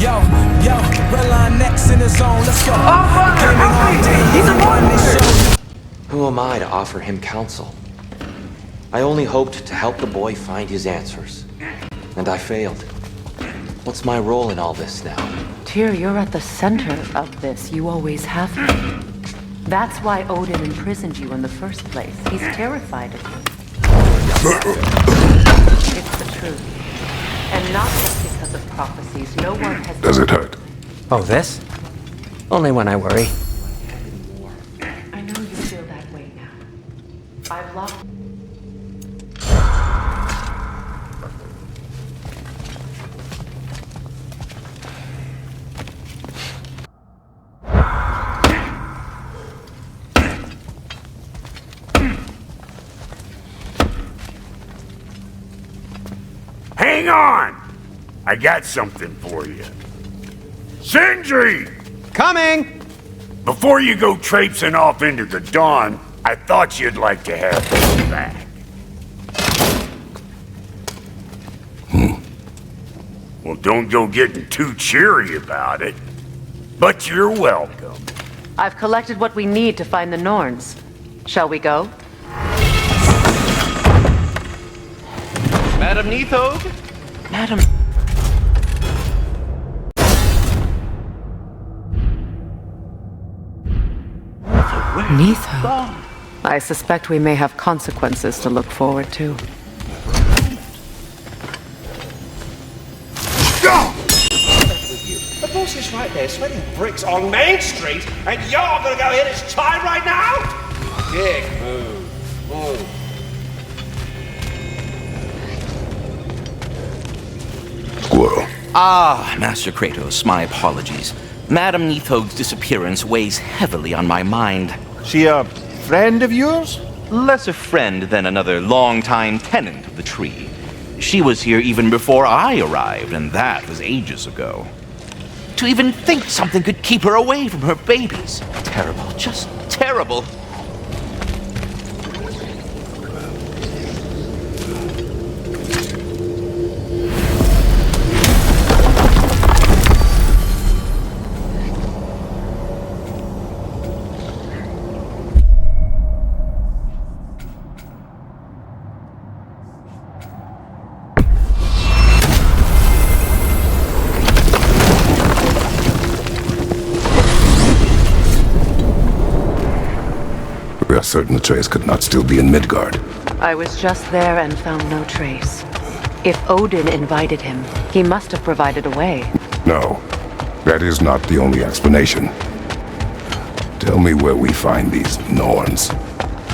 Yo, RedLionX in his zone, let's go. He's a monster! Who am I to offer him counsel? I only hoped to help the boy find his answers. And I failed. What's my role in all this now? Tyr, you're at the center of this. You always have been. That's why Odin imprisoned you in the first place. He's terrified of you. It's the truth. And not just because of prophecies. No one has... Does it hurt? Oh, this? Only when I worry. I know you feel that way now. I've lost... Hang on! I got something for you. Sindri! Coming! Before you go traipsing off into the dawn, I thought you'd like to have this back. Well, don't go getting too cheery about it. But you're welcome. I've collected what we need to find the Norns. Shall we go? Madam Neathog? Madam... Neathog. I suspect we may have consequences to look forward to. The boss is right there, sweating bricks on Main Street, and you're gonna go hit his time right now? Dick, move. Squirrel. Ah, Master Kratos, my apologies. Madam Neathog's disappearance weighs heavily on my mind. She a friend of yours? Less a friend than another longtime tenant of the tree. She was here even before I arrived, and that was ages ago. To even think something could keep her away from her babies. Terrible, just terrible. We are certain the trace could not still be in Midgard. I was just there and found no trace. If Odin invited him, he must have provided a way. No, that is not the only explanation. Tell me where we find these Norns.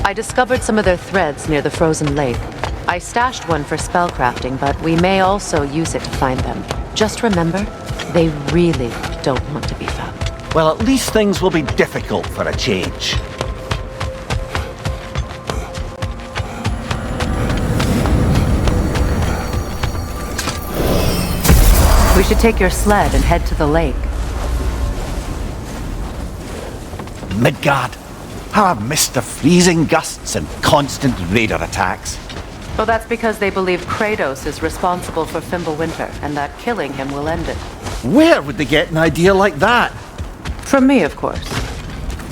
I discovered some of their threads near the frozen lake. I stashed one for spellcrafting, but we may also use it to find them. Just remember, they really don't want to be found. Well, at least things will be difficult for a change. We should take your sled and head to the lake. Midgard. How I've missed the freezing gusts and constant raider attacks. Well, that's because they believe Kratos is responsible for Fimbulwinter, and that killing him will end it. Where would they get an idea like that? From me, of course.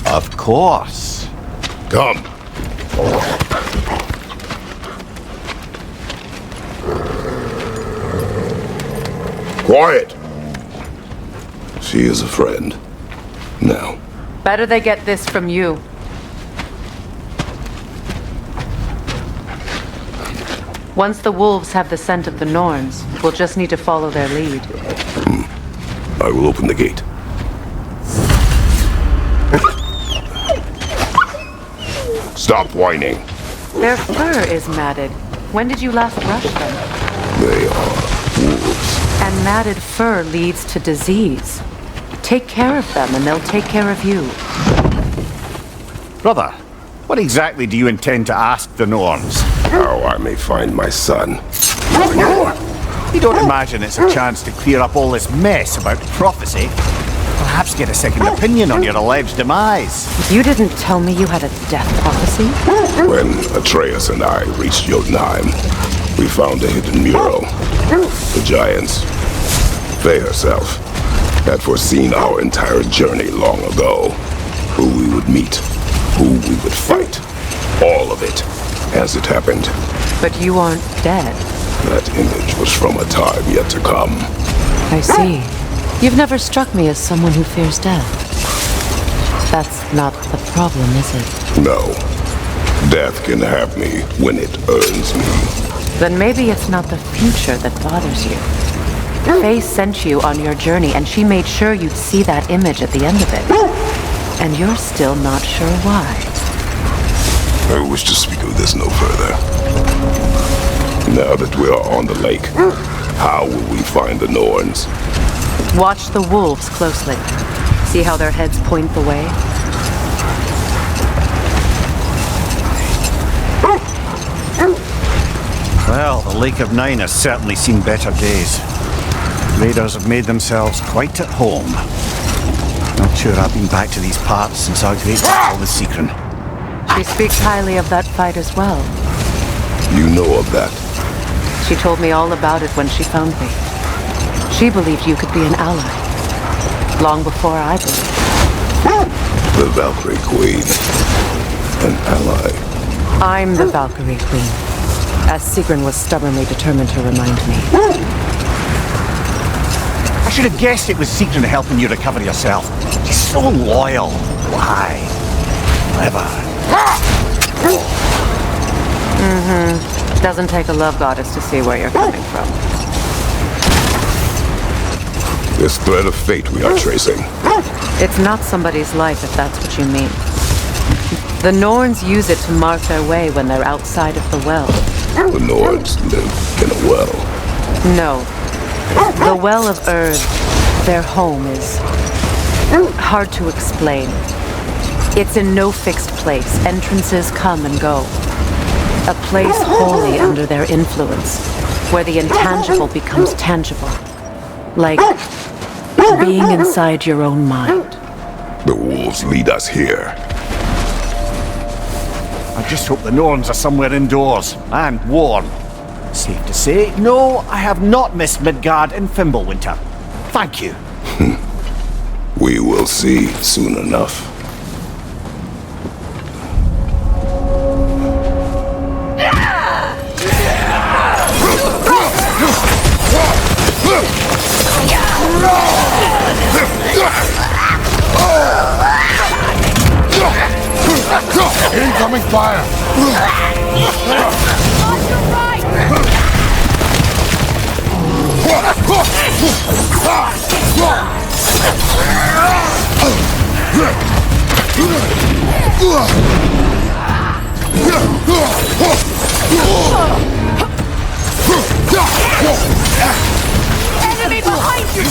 Of course. Come. Quiet. She is a friend. Now. Better they get this from you. Once the wolves have the scent of the Norns, we'll just need to follow their lead. I will open the gate. Stop whining. Their fur is matted. When did you last brush them? They are wolves. And matted fur leads to disease. Take care of them and they'll take care of you. Brother, what exactly do you intend to ask the Norns? How I may find my son. You don't imagine it's a chance to clear up all this mess about prophecy? Perhaps get a second opinion on your alleged demise. You didn't tell me you had a death prophecy? When Atreus and I reached Jotunheim, we found a hidden mural. The giants, Faye herself, had foreseen our entire journey long ago. Who we would meet, who we would fight. All of it, as it happened. But you aren't dead. That image was from a time yet to come. I see. You've never struck me as someone who fears death. That's not the problem, is it? No. Death can have me when it earns me. Then maybe it's not the future that bothers you. Faye sent you on your journey, and she made sure you'd see that image at the end of it. And you're still not sure why. I wish to speak of this no further. Now that we are on the lake, how will we find the Norns? Watch the wolves closely. See how their heads point the way? Well, the Lake of Nine has certainly seen better days. Raiders have made themselves quite at home. Not sure I've been back to these parts since our great battle with Seekron. She speaks highly of that fight as well. You know of that? She told me all about it when she found me. She believed you could be an ally. Long before I believed. The Valkyrie Queen. An ally. I'm the Valkyrie Queen, as Seekron was stubbornly determined to remind me. I should have guessed it was Seekron helping you recover yourself. She's so loyal. Why? Clever. Doesn't take a love goddess to see where you're coming from. This thread of fate we are tracing. It's not somebody's life, if that's what you mean. The Norns use it to mark their way when they're outside of the well. The Nords live in a well. No. The Well of Earth, their home, is hard to explain. It's in no fixed place. Entrances come and go. A place wholly under their influence, where the intangible becomes tangible. Like being inside your own mind. The wolves lead us here. I just hope the Norns are somewhere indoors and warm. Safe to say, no, I have not missed Midgard in Fimbulwinter. Thank you. We will see soon enough. Incoming fire! On your right! Enemy behind you,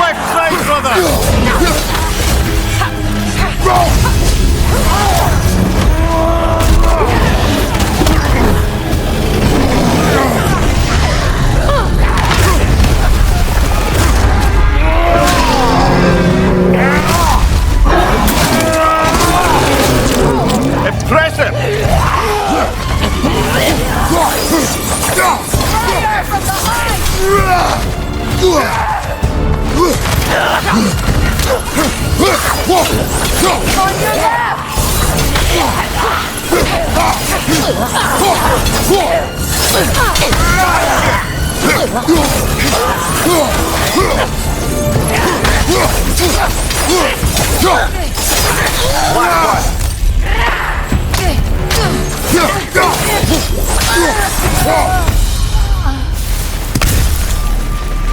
Left side, brother! Impressive! Fire from behind! On your left!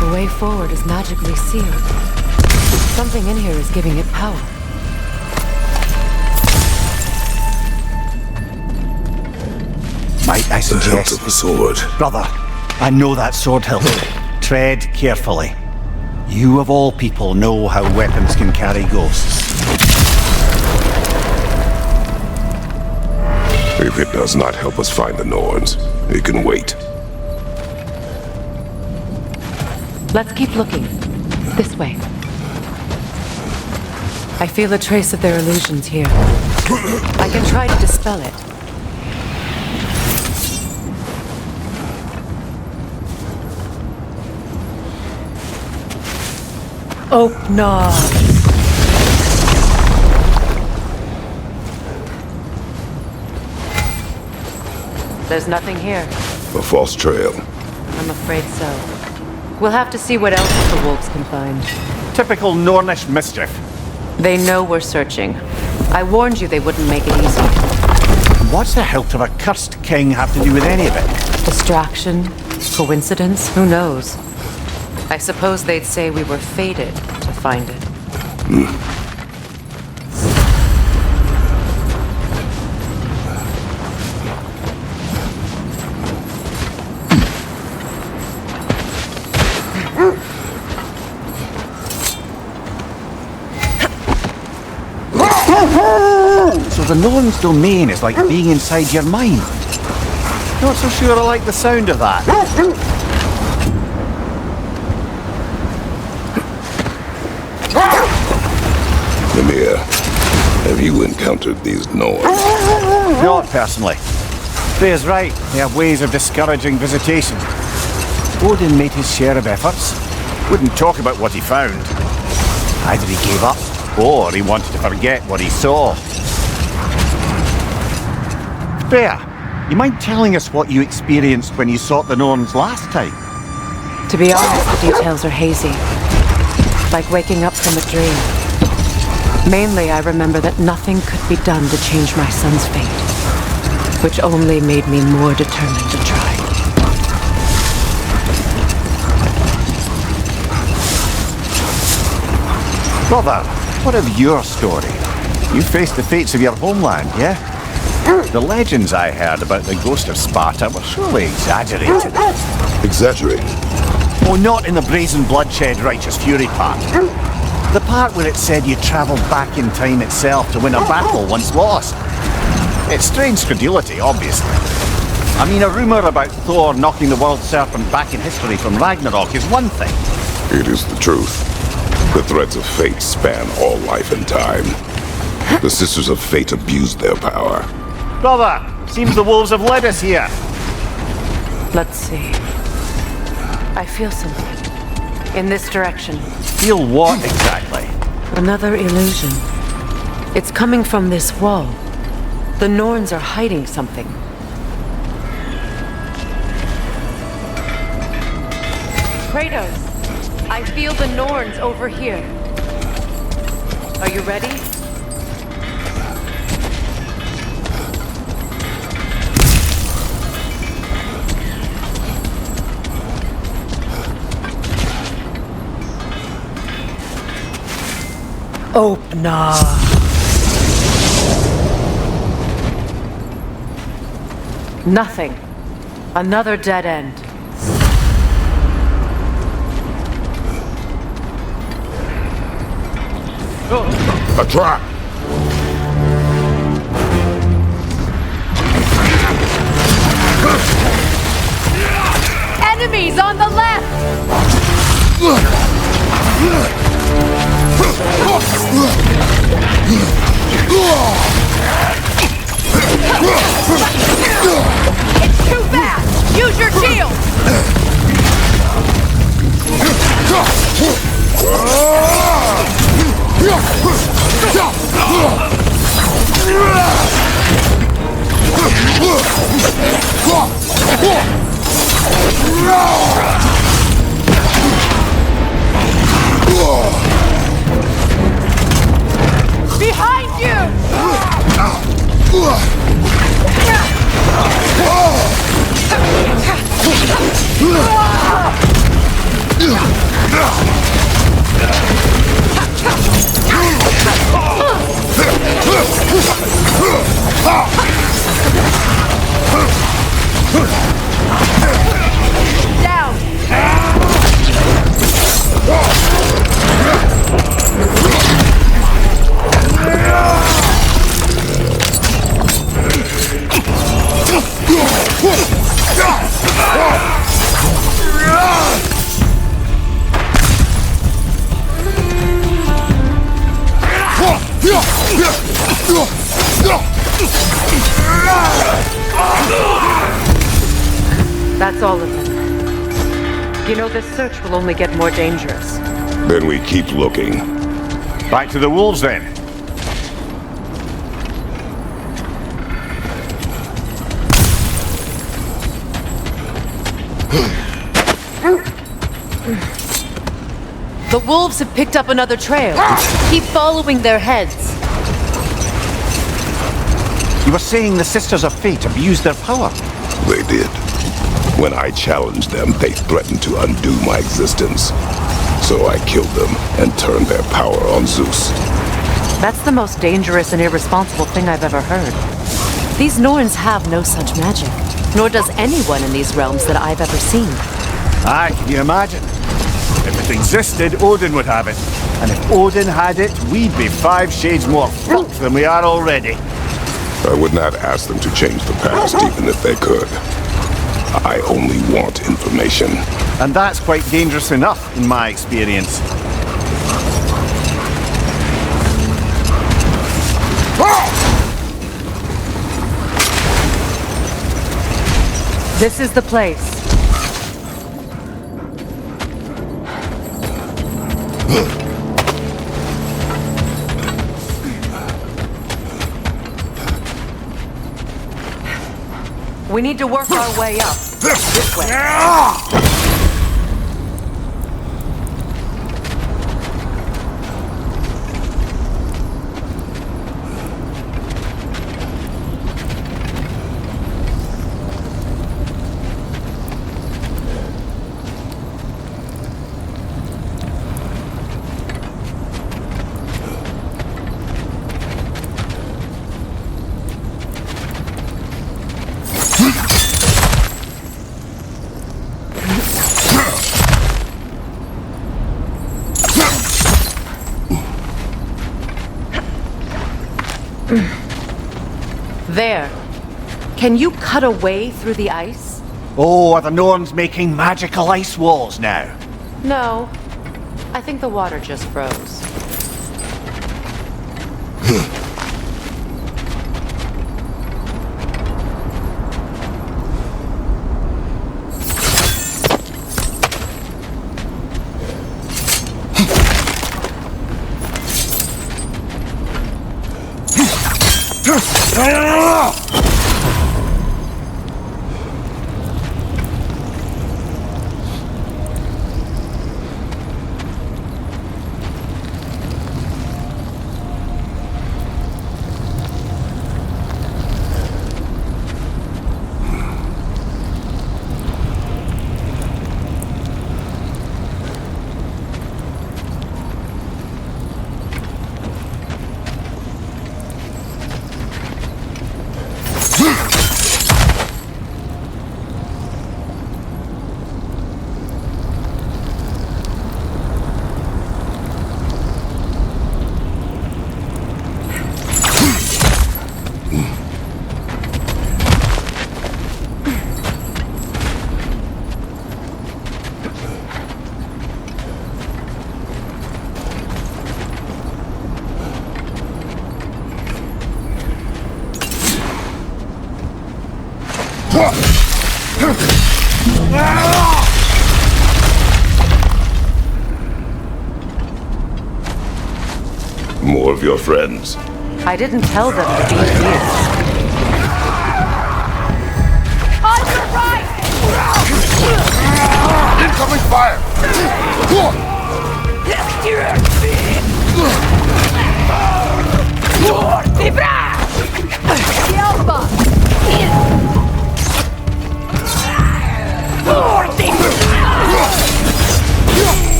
The way forward is magically sealed. Something in here is giving it power. Might I The hilt suggest... of a sword. Brother, I know that sword hilt. Tread carefully. You of all people know how weapons can carry ghosts. If it does not help us find the Norns, it can wait. Let's keep looking. This way. I feel a trace of their illusions here. I can try to dispel it. Oh, no. There's nothing here. A false trail. I'm afraid so. We'll have to see what else the wolves can find. Typical Nornish mischief. They know we're searching. I warned you they wouldn't make it easy. What's the hilt of a cursed king have to do with any of it? Distraction? Coincidence? Who knows? I suppose they'd say we were fated to find it. So the Norn's domain is like being inside your mind. Not so sure I like the sound of that. Mimir, have you encountered these Norns? Not personally. Freya's right. They have ways of discouraging visitation. Odin made his share of efforts. Wouldn't talk about what he found. Either he gave up, or he wanted to forget what he saw. Freya, you mind telling us what you experienced when you sought the Norns last time? To be honest, the details are hazy. Like waking up from a dream. Mainly, I remember that nothing could be done to change my son's fate, which only made me more determined to try. Brother, what of your story? You faced the fates of your homeland, yeah? The legends I heard about the ghost of Sparta were surely exaggerated. Exaggerated? Oh, not in the brazen bloodshed righteous fury part. The part where it said you travelled back in time itself to win a battle once lost. It's strange credulity, obviously. I mean, a rumour about Thor knocking the world serpent back in history from Ragnarok is one thing. It is the truth. The threads of fate span all life and time. The Sisters of Fate abused their power. Brother, seems the wolves have led us here. Let's see. I feel something. In this direction. Feel what exactly? Another illusion. It's coming from this wall. The Norns are hiding something. Kratos, I feel the Norns over here. Are you ready? Oh, nah. Nothing. Another dead end. A trap! Enemies on the left! It's too fast! Use your shield! Behind you! Down! That's all of them. You know, this search will only get more dangerous. Then we keep looking. Back to the wolves then. The wolves have picked up another trail. Keep following their heads. You were saying the Sisters of Fate abused their power? They did. When I challenged them, they threatened to undo my existence. So I killed them and turned their power on Zeus. That's the most dangerous and irresponsible thing I've ever heard. These Norns have no such magic, nor does anyone in these realms that I've ever seen. Aye, can you imagine? If it existed, Odin would have it. And if Odin had it, we'd be 5 shades more fucked than we are already. I would not ask them to change the past, even if they could. I only want information. And that's quite dangerous enough, in my experience. This is the place. We need to work our way up. This way. There. Can you cut a way through the ice? Oh, are the Norns making magical ice walls now? No. I think the water just froze. More of your friends. I didn't tell them to be here. On your right! Incoming fire! The Alpha!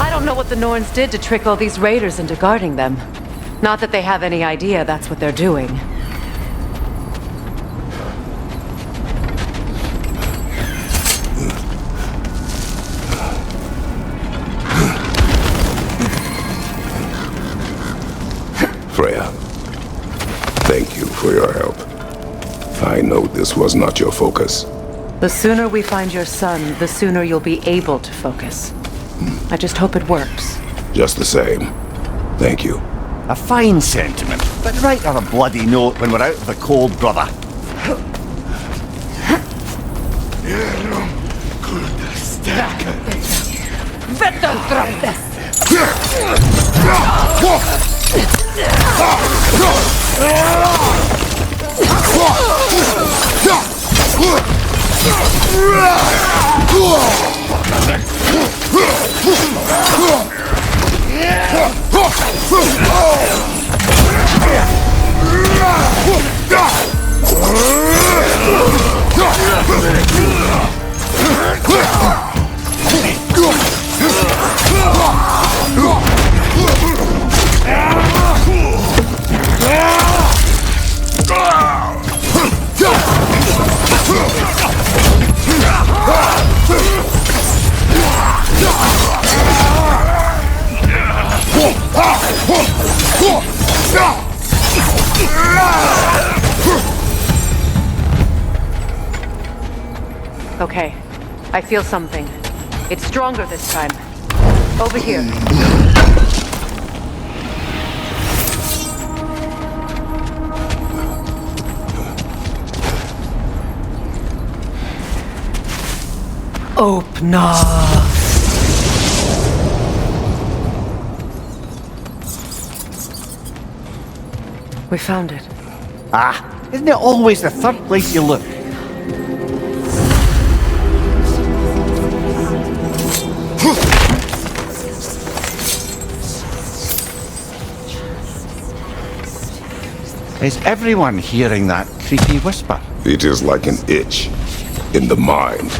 I don't know what the Norns did to trick all these raiders into guarding them. Not that they have any idea that's what they're doing. Freya, thank you for your help. I know this was not your focus. The sooner we find your son, the sooner you'll be able to focus. I just hope it works. Just the same. Thank you. A fine sentiment, but write on a bloody note when we're out of the cold, brother. Okay, I feel something. It's stronger this time. Over here. Open up. We found it. Ah, isn't it always the third place you look? Is everyone hearing that creepy whisper? It is like an itch in the mind.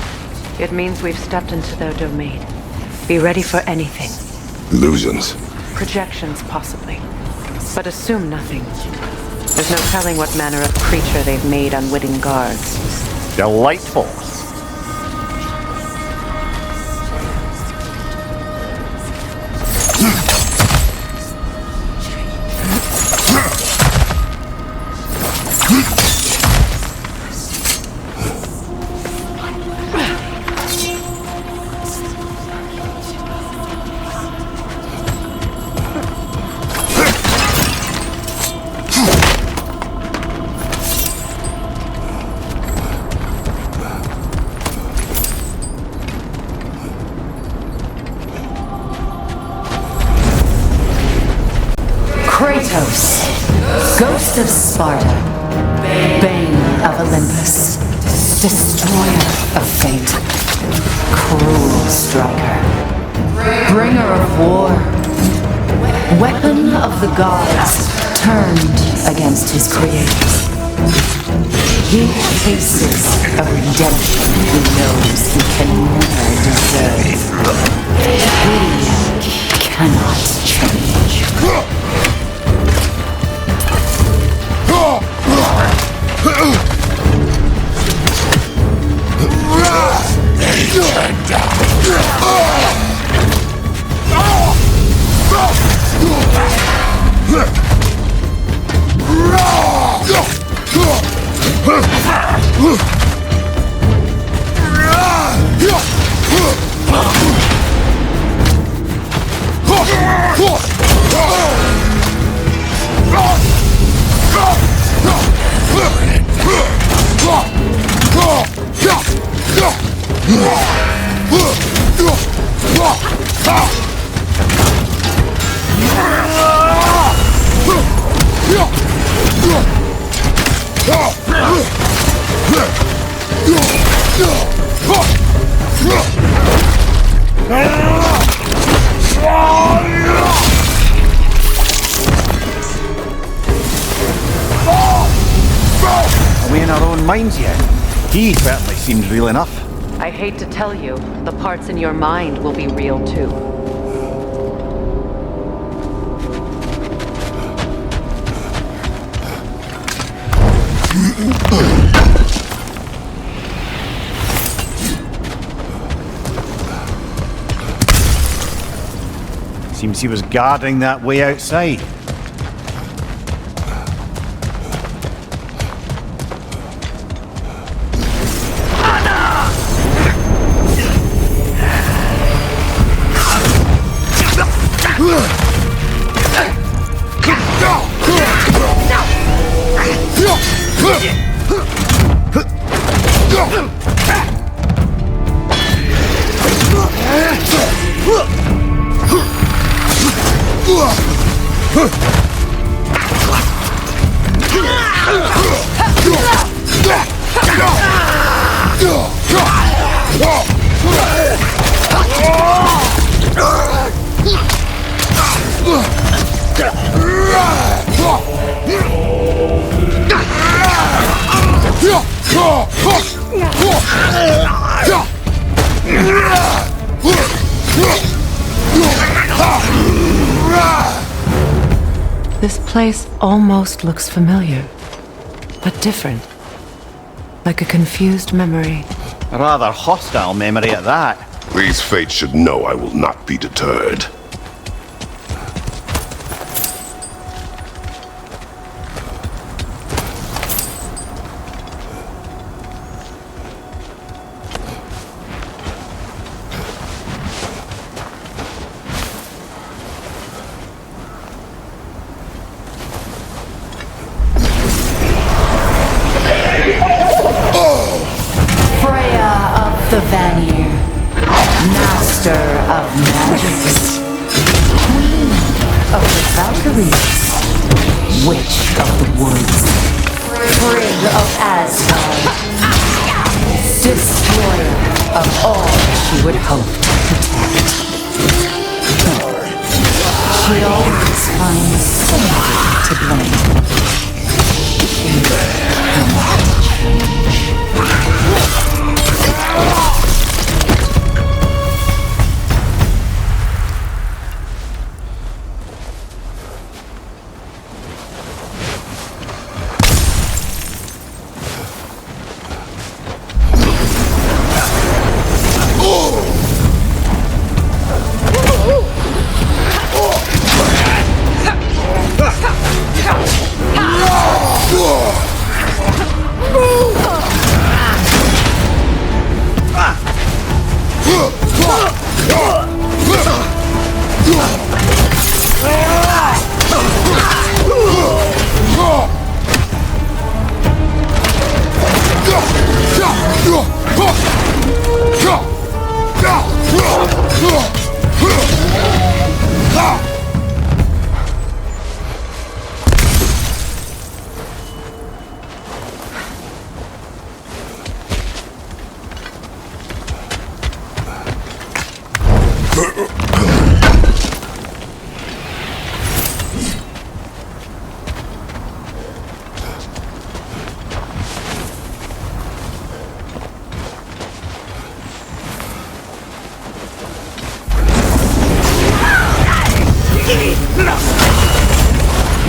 It means we've stepped into their domain. Be ready for anything. Illusions. Projections, possibly. But assume nothing. There's no telling what manner of creature they've made unwitting guards. Delightful. Kratos, Ghost of Sparta, Bane of Olympus, Destroyer of Fate, Cruel Striker, Bringer of War, Weapon of the Gods, turned against his creators. He faces a redemption he knows he can never deserve. He cannot change. Are we in our own minds yet? He certainly seems real enough. I hate to tell you, the parts in your mind will be real too. Seems he was guarding that way outside. place almost looks familiar, but different. Like a confused memory. A rather hostile memory at that. These fates should know I will not be deterred. The Vanir, Master of Magics, Queen of the Valkyries, Witch of the Woods, Frigg of Asgard, Destroyer of all she would hope to protect. She always finds somebody to blame.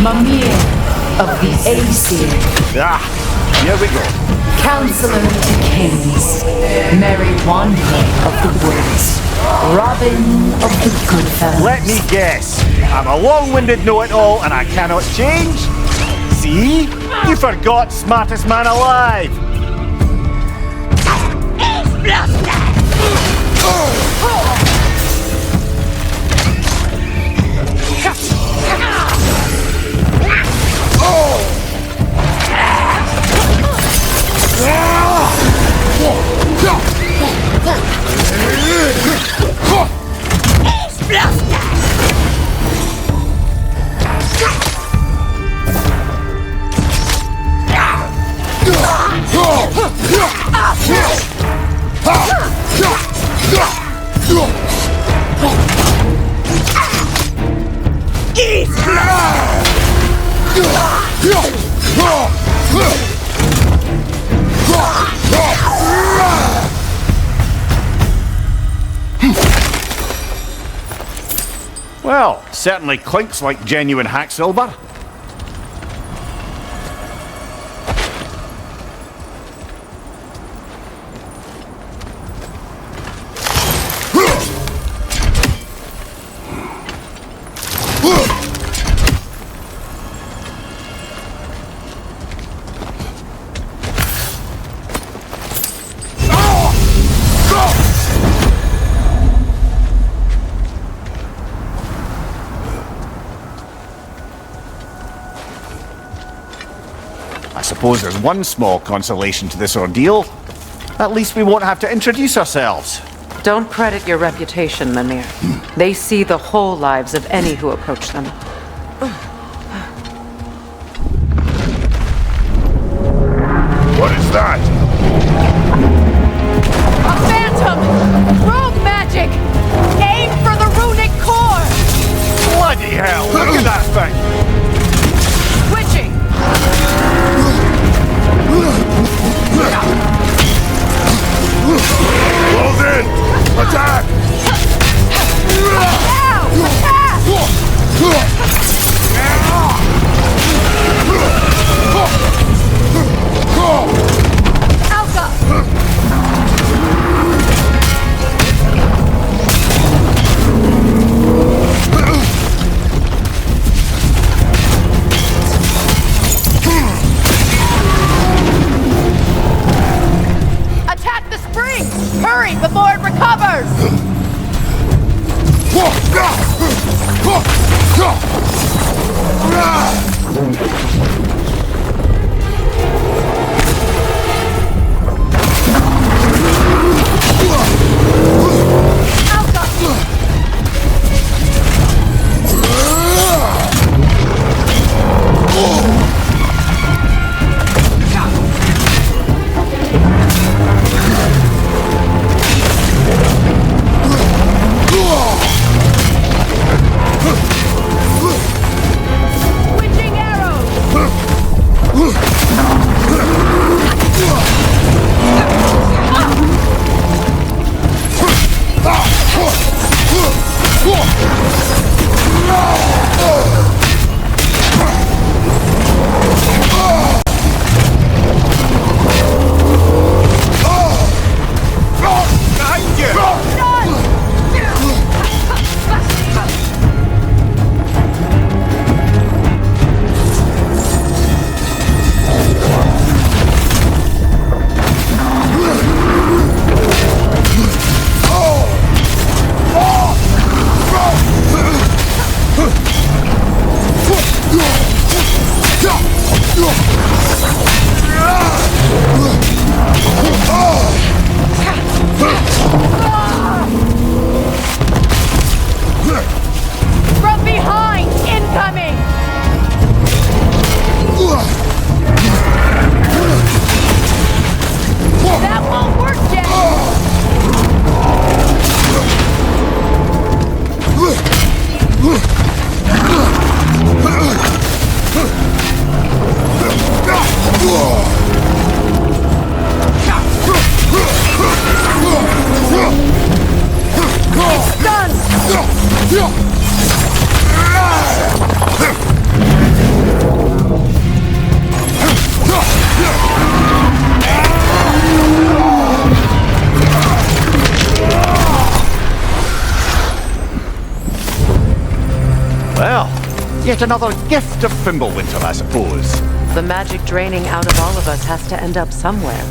Mimir of the Aesir. Ah, here we go. Counselor to Kings. Merry Wanderer of the Woods. Robin of the Goodfellas. Let me guess. I'm a long-winded know-it-all and I cannot change? See? You forgot smartest man alive. Well, certainly clinks like genuine hack silver. I suppose there's one small consolation to this ordeal. At least we won't have to introduce ourselves. Don't credit your reputation, Mimir. They see the whole lives of any who approach them. What is that? A phantom! Rogue magic! Aim for the runic core! Bloody hell, look at that thing! Switching! Close in! Attack! Ow! Attack! Well, yet another gift of Fimbulwinter, I suppose. The magic draining out of all of us has to end up somewhere.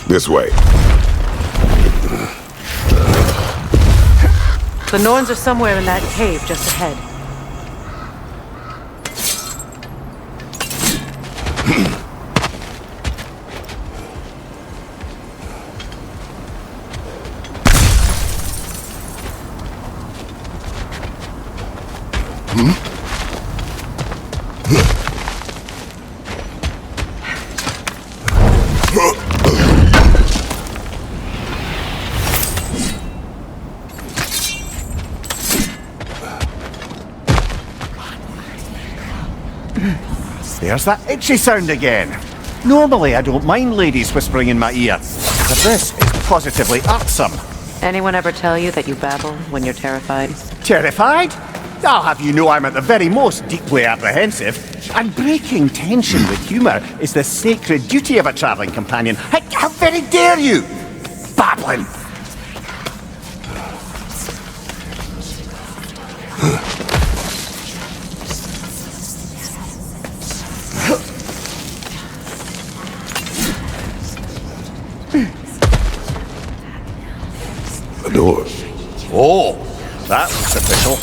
This way. The Norns are somewhere in that cave just ahead. There's that itchy sound again. Normally I don't mind ladies whispering in my ear, but this is positively irksome. Anyone ever tell you that you babble when you're terrified? Terrified? I'll have you know I'm at the very most deeply apprehensive. And breaking tension with humour is the sacred duty of a travelling companion. How very dare you! Babbling! The door. Oh, that looks official.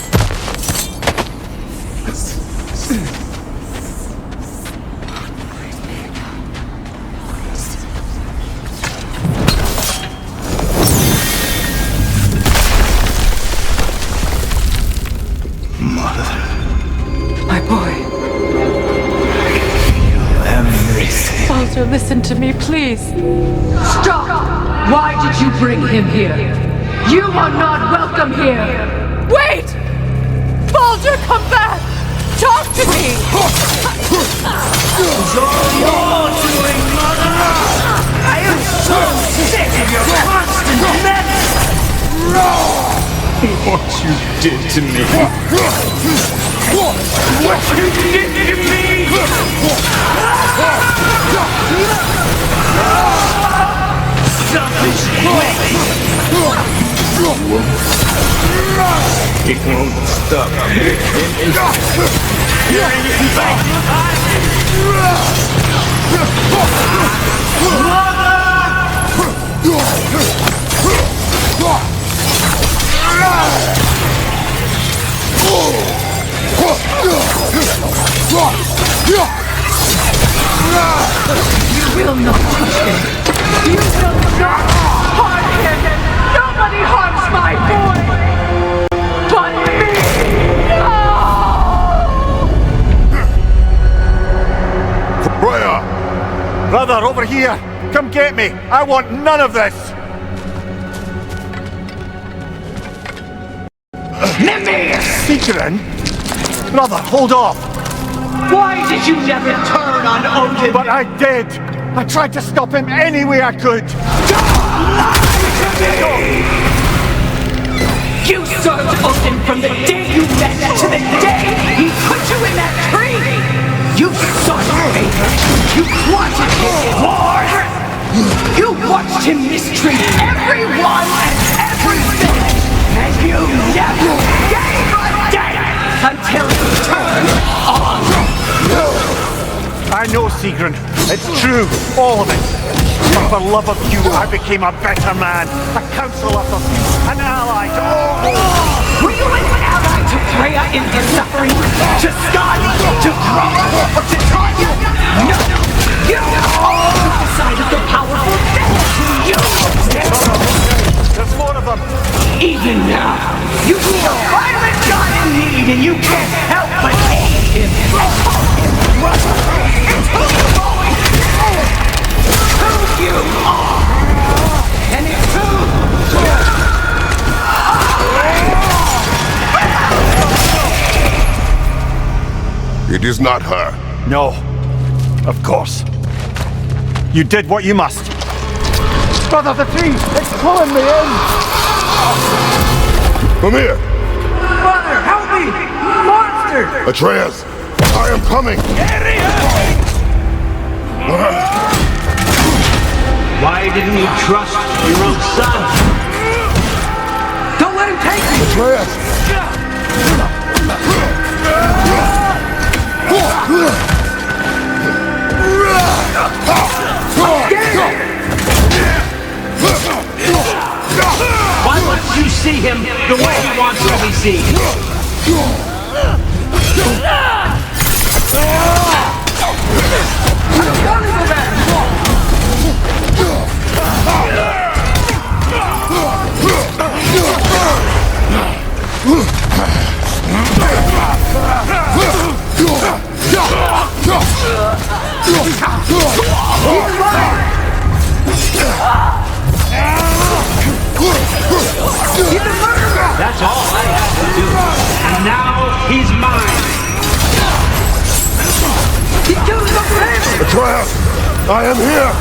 My boy. Baldur, listen to me, please. Stop! Why did you bring him here? You are not welcome here! Wait! Baldur, come back! Talk to me! It's all you're doing, Mother! I am so sick of your constant menace! What you did to me. What you did to me! Selfish waste! It won't stop. You will not touch him! You will not harm him! Nobody harms my boy! But me! Freya! Brother, over here! Come get me! I want none of this! Mimir! Sigrun? Brother, hold off! Why did you never turn on Odin? But I did! I tried to stop him any way I could! Don't lie to me! You served Odin from the day you met to the day he put you in that tree! You sought favor! You wanted his war! You watched him mistreat everyone and everything! And you never gave a damn until he turned on you! I know, Sigrun. It's true, all of it. But for love of you, I became a better man, a counselor for peace, an ally to all. Were you an ally to Freya in her suffering? To Skadi? To Groma? Or to Tanya? No! You all decided the powerful devils who you There's more of them. Even now, you see a violent god in need and you can't help but hate him and call him brother. It's who you've always been. Who you are. And it's who is not her. No. Of course. You did what you must. Brother, the tree! It's pulling me in! Come here! Mother, help me! Monster! Atreus! I am coming! Why didn't you trust your own son? Don't let him take me! Atreus! Why wouldn't you see him the way he wants to be seen? That's all I had to do. And now he's mine. He killed his own family! Atreus! I am here!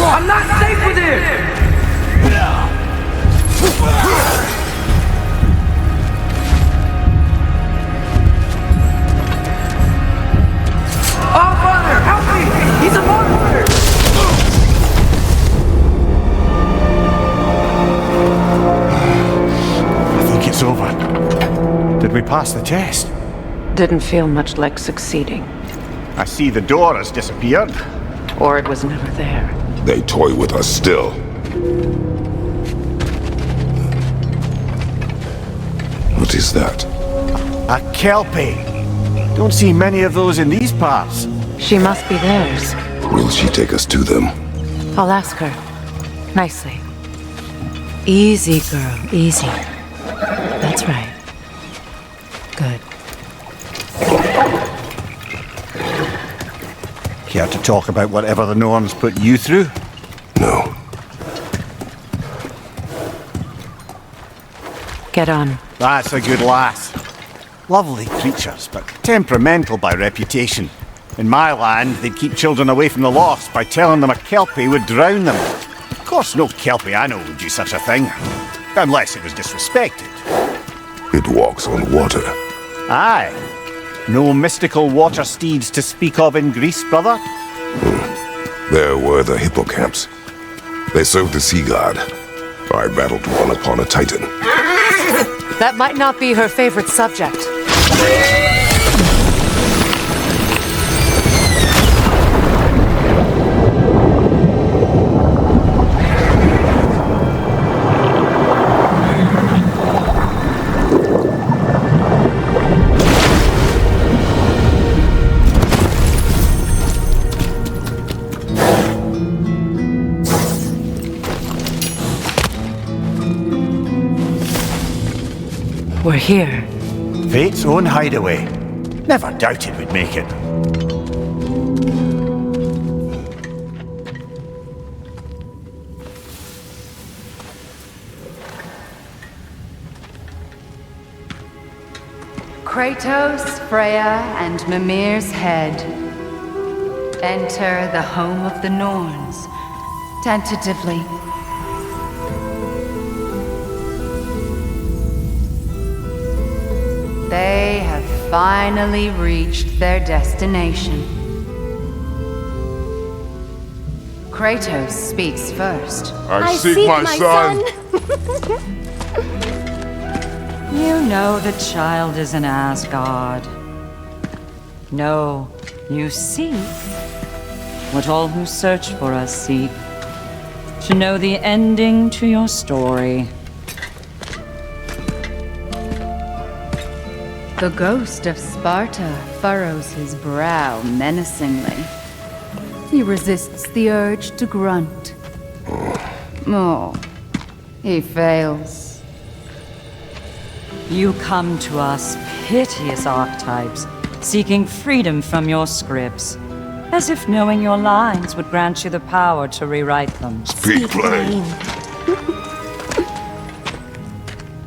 I'm not safe with him! Oh, Father, help me! He's a monster! I think it's over. Did we pass the test? Didn't feel much like succeeding. I see the door has disappeared. Or it was never there. They toy with us still. What is that? A Kelpie. Don't see many of those in these parts. She must be theirs. Will she take us to them? I'll ask her. Nicely. Easy, girl. Easy. That's right. Good. Care to talk about whatever the Norns put you through? No. Get on. That's a good lass. Lovely creatures, but temperamental by reputation. In my land, they'd keep children away from the lost by telling them a Kelpie would drown them. Of course, no Kelpie I know would do such a thing. Unless it was disrespected. It walks on water. Aye. No mystical water steeds to speak of in Greece, brother? There were the hippocamps. They served the sea god. I battled one upon a titan. That might not be her favorite subject. We're here. Fate's own hideaway. Never doubted we'd make it. Kratos, Freya, and Mimir's head. Enter the home of the Norns. Tentatively. They have finally reached their destination. Kratos speaks first. I seek my son. You know the child is an Asgard. No, you seek what all who search for us seek. To know the ending to your story. The ghost of Sparta furrows his brow menacingly. He resists the urge to grunt. Oh, he fails. You come to us, piteous archetypes, seeking freedom from your scripts. As if knowing your lines would grant you the power to rewrite them. Speak plain.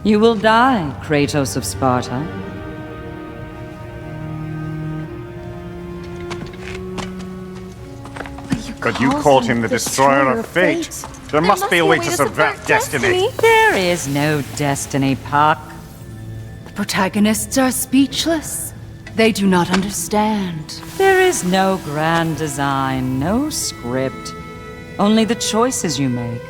You will die, Kratos of Sparta. But you called him the Destroyer of Fate. There must be a way to subvert destiny. There is no destiny, Puck. The protagonists are speechless. They do not understand. There is no grand design, no script. Only the choices you make.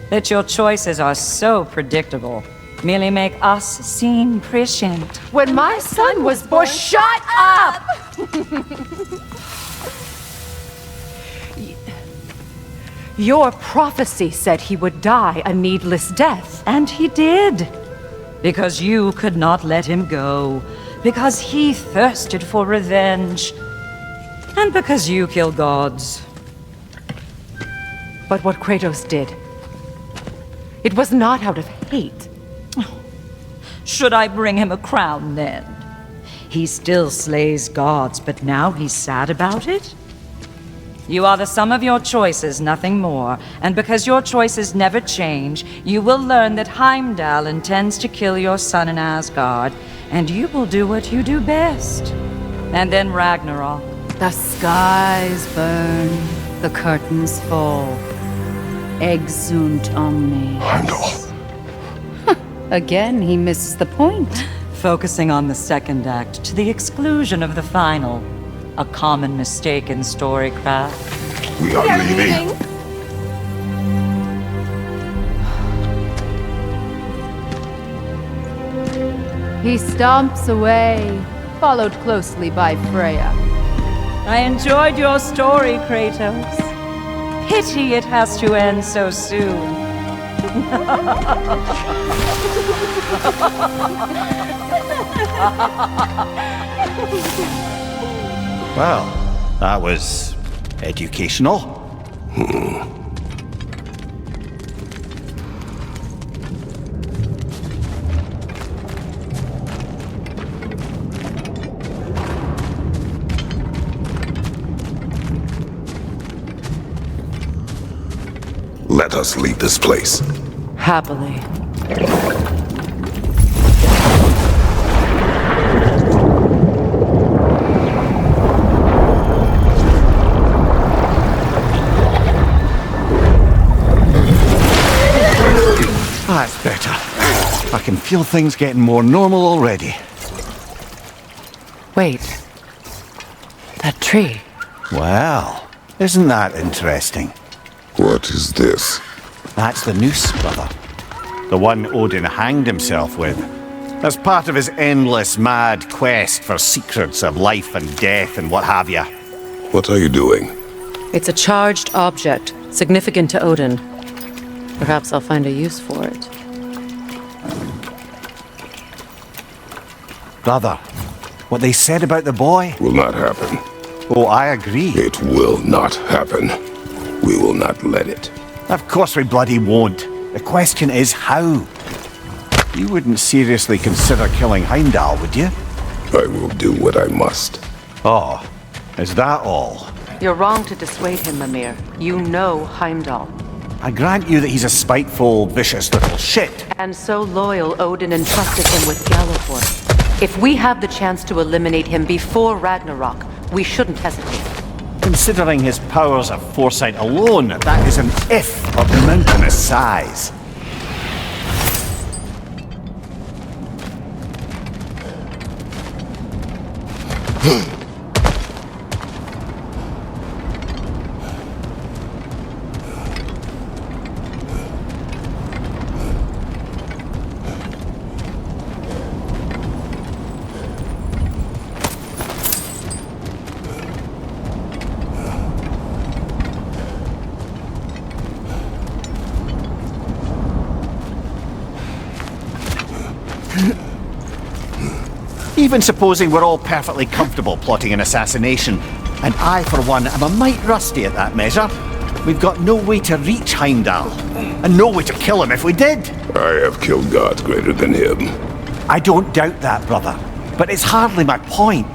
That your choices are so predictable merely make us seem prescient. When my son was born, shut up! Your prophecy said he would die a needless death. And he did. Because you could not let him go. Because he thirsted for revenge. And because you kill gods. But what Kratos did, it was not out of hate. Should I bring him a crown then? He still slays gods, but now he's sad about it? You are the sum of your choices, nothing more. And because your choices never change, you will learn that Heimdall intends to kill your son in Asgard, and you will do what you do best. And then Ragnarok. The skies burn, the curtains fall. Exunt omnes. Heimdall. Again, he misses the point. Focusing on the second act to the exclusion of the final. A common mistake in storycraft. We are leaving. He stomps away, followed closely by Freya. I enjoyed your story, Kratos. Pity it has to end so soon. Well, that was educational. Let us leave this place. Happily. That's better. I can feel things getting more normal already. Wait. That tree. Well, isn't that interesting? What is this? That's the noose, brother. The one Odin hanged himself with. As part of his endless, mad quest for secrets of life and death and what have you. What are you doing? It's a charged object, significant to Odin. Perhaps I'll find a use for it. Brother, what they said about the boy? Will not happen. Oh, I agree. It will not happen. We will not let it. Of course we bloody won't. The question is how. You wouldn't seriously consider killing Heimdall, would you? I will do what I must. Oh, is that all? You're wrong to dissuade him, Mimir. You know Heimdall. I grant you that he's a spiteful, vicious little shit. And so loyal, Odin entrusted him with Gjallarhorn. If we have the chance to eliminate him before Ragnarok, we shouldn't hesitate. Considering his powers of foresight alone, that is an if of mountainous size. Even supposing we're all perfectly comfortable plotting an assassination, and I, for one, am a mite rusty at that measure, we've got no way to reach Heimdall, and no way to kill him if we did. I have killed gods greater than him. I don't doubt that, brother, but it's hardly my point.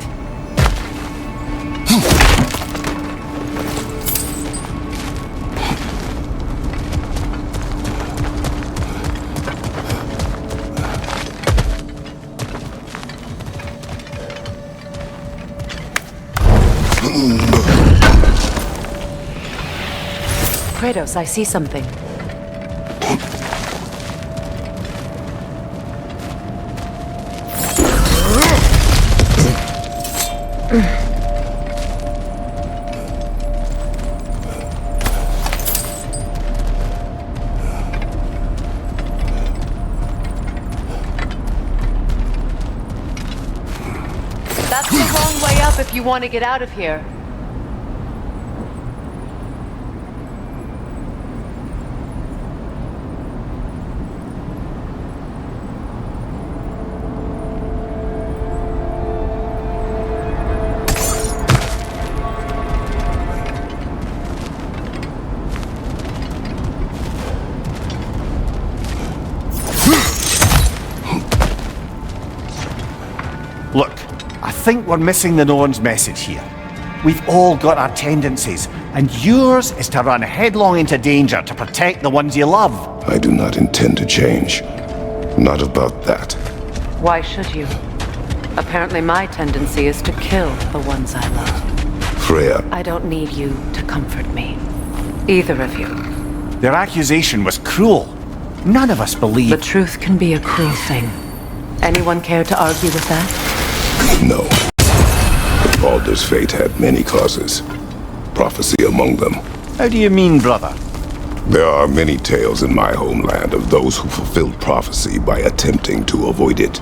Kratos, I see something. That's the wrong way up if you want to get out of here. Look, I think we're missing the Norn's message here. We've all got our tendencies, and yours is to run headlong into danger to protect the ones you love. I do not intend to change. Not about that. Why should you? Apparently my tendency is to kill the ones I love. Freya. I don't need you to comfort me. Either of you. Their accusation was cruel. None of us believe... The truth can be a cruel thing. Anyone care to argue with that? No. But Baldur's fate had many causes. Prophecy among them. How do you mean, brother? There are many tales in my homeland of those who fulfilled prophecy by attempting to avoid it.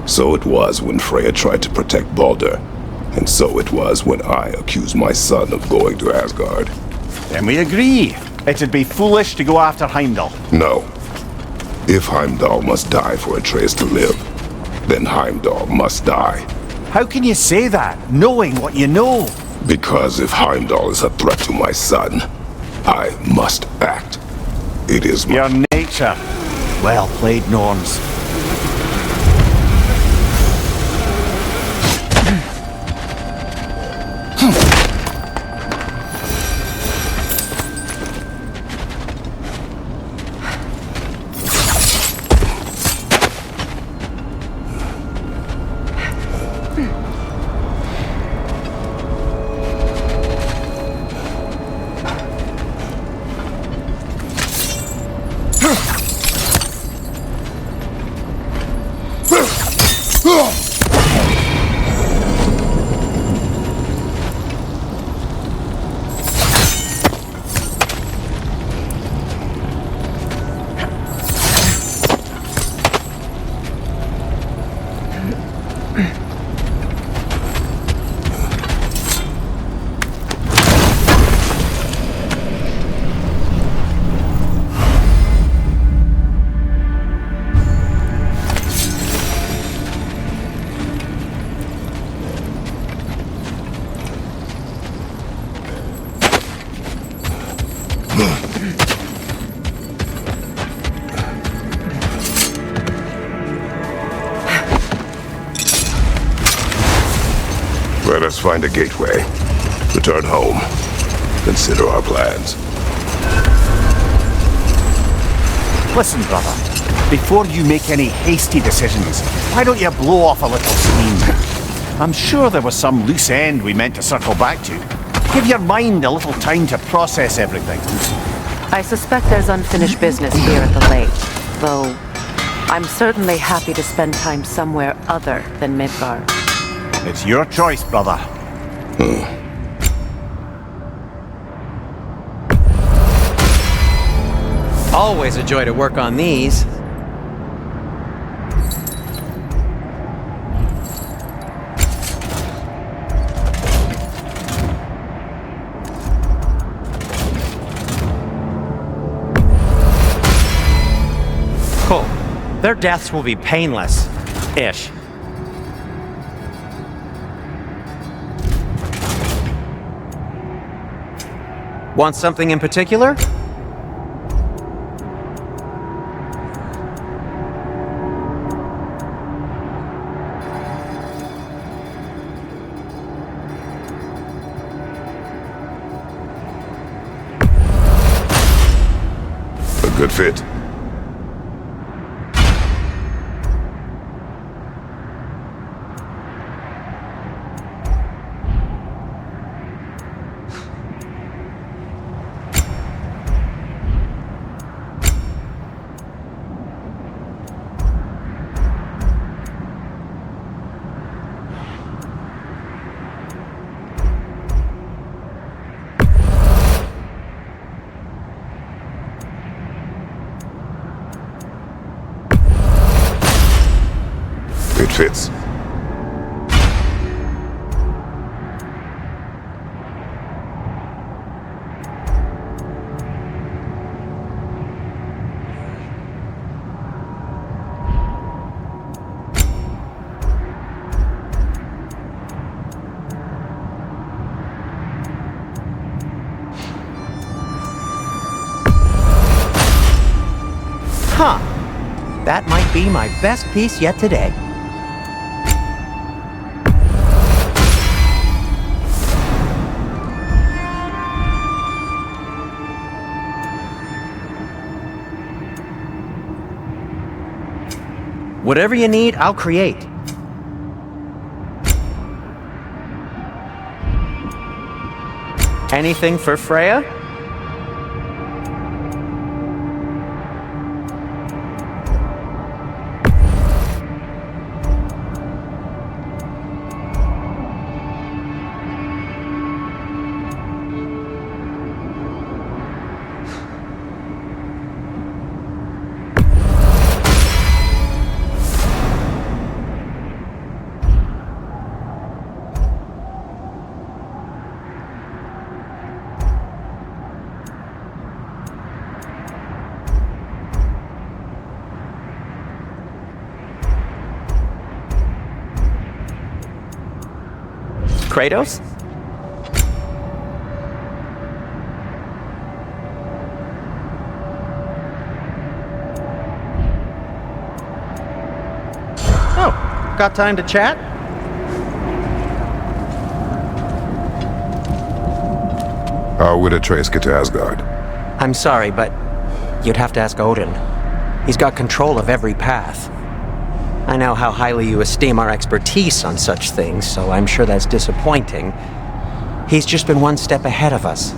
So it was when Freya tried to protect Baldur. And so it was when I accused my son of going to Asgard. Then we agree. It'd be foolish to go after Heimdall. No. If Heimdall must die for Atreus to live, then Heimdall must die. How can you say that, knowing what you know? Because if Heimdall is a threat to my son, I must act. It is my... Your nature. Well played, Norns. Let us find a gateway. Return home. Consider our plans. Listen, brother. Before you make any hasty decisions, why don't you blow off a little steam? I'm sure there was some loose end we meant to circle back to. Give your mind a little time to process everything. I suspect there's unfinished business here at the lake, though I'm certainly happy to spend time somewhere other than Midgard. It's your choice, brother. Always a joy to work on these. Cool. Their deaths will be painless-ish. Want something in particular? A good fit. be my best piece yet today. Whatever you need, I'll create. Anything for Freya? Kratos? Oh, got time to chat? How would Atreus get to Asgard? I'm sorry, but you'd have to ask Odin. He's got control of every path. I know how highly you esteem our expertise on such things, so I'm sure that's disappointing. He's just been one step ahead of us.